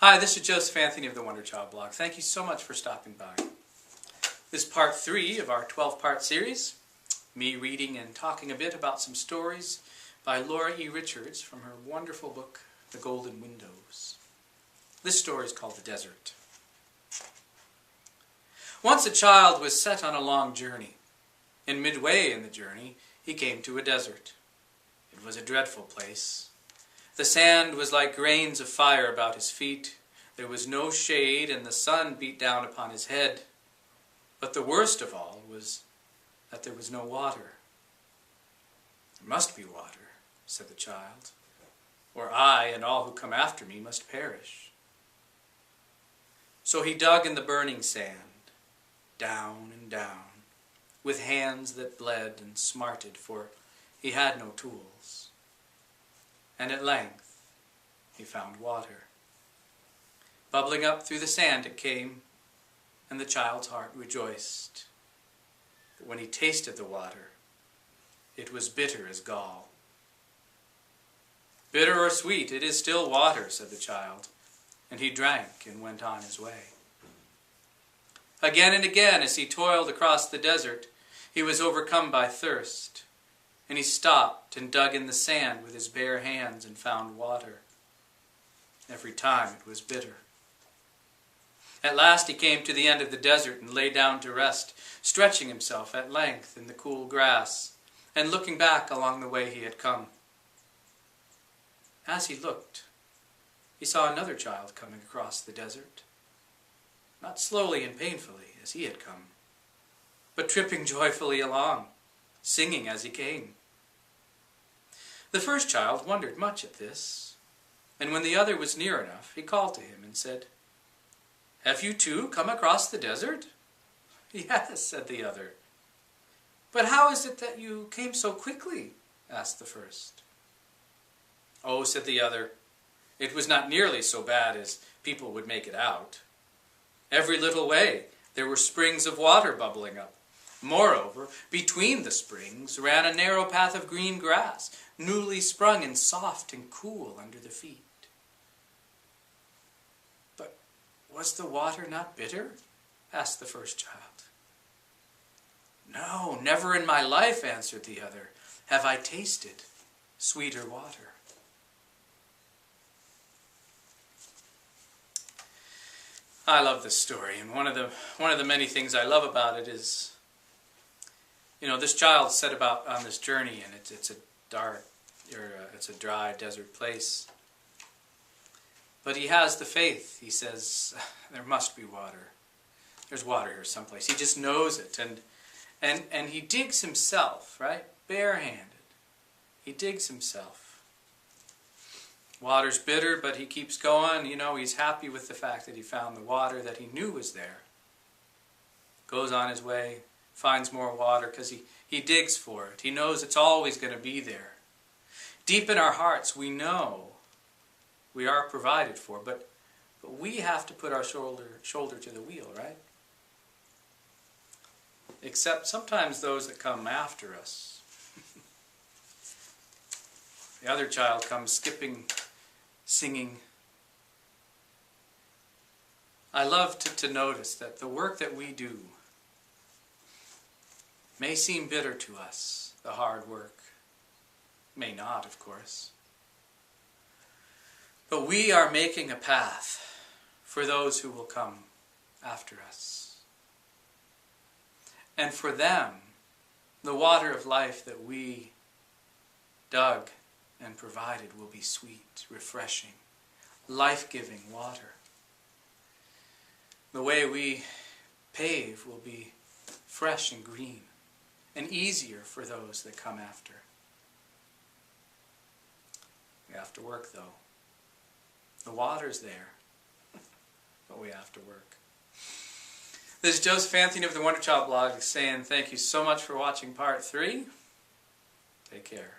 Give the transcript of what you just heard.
Hi, this is Joseph Anthony of the Wonder Child blog. Thank you so much for stopping by. This is part 3 of our 12-part series, me reading and talking a bit about some stories by Laura E. Richards from her wonderful book, The Golden Windows. This story is called The Desert. Once a child was set on a long journey, and midway in the journey he came to a desert. It was a dreadful place. The sand was like grains of fire about his feet. There was no shade, and the sun beat down upon his head. But the worst of all was that there was no water. "There must be water," said the child, "or I and all who come after me must perish." So he dug in the burning sand, down and down, with hands that bled and smarted, for he had no tools. And at length he found water. Bubbling up through the sand it came, and the child's heart rejoiced. But when he tasted the water, it was bitter as gall. "Bitter or sweet, it is still water," said the child, and he drank and went on his way. Again and again, as he toiled across the desert, he was overcome by thirst, and he stopped and dug in the sand with his bare hands and found water. Every time it was bitter. At last he came to the end of the desert and lay down to rest, stretching himself at length in the cool grass, and looking back along the way he had come. As he looked, he saw another child coming across the desert, not slowly and painfully as he had come, but tripping joyfully along, singing as he came. The first child wondered much at this, and when the other was near enough, he called to him and said, "Have you too come across the desert?" "Yes," said the other. "But how is it that you came so quickly?" asked the first. "Oh," said the other, "it was not nearly so bad as people would make it out. Every little way there were springs of water bubbling up. Moreover, between the springs ran a narrow path of green grass, newly sprung and soft and cool under the feet." "But was the water not bitter?" asked the first child. "No, never in my life," answered the other, "have I tasted sweeter water." I love this story, and one of the many things I love about it is, this child set about on this journey, and it's a dry desert place. But he has the faith. He says, there must be water. There's water here someplace. He just knows it, and he digs himself, right, barehanded. He digs himself. Water's bitter, but he keeps going. He's happy with the fact that he found the water that he knew was there. Goes on his way, finds more water because he digs for it. He knows it's always going to be there. Deep in our hearts, we know we are provided for, but we have to put our shoulder to the wheel, right? Except sometimes those that come after us. The other child comes skipping, singing. I love to notice that the work that we do may seem bitter to us, the hard work. May not, of course. But we are making a path for those who will come after us. And for them, the water of life that we dug and provided will be sweet, refreshing, life-giving water. The way we pave will be fresh and green, and easier for those that come after. We have to work, though. The water's there, but we have to work. This is Joseph Anthony of the Wonder Child blog saying thank you so much for watching part 3. Take care.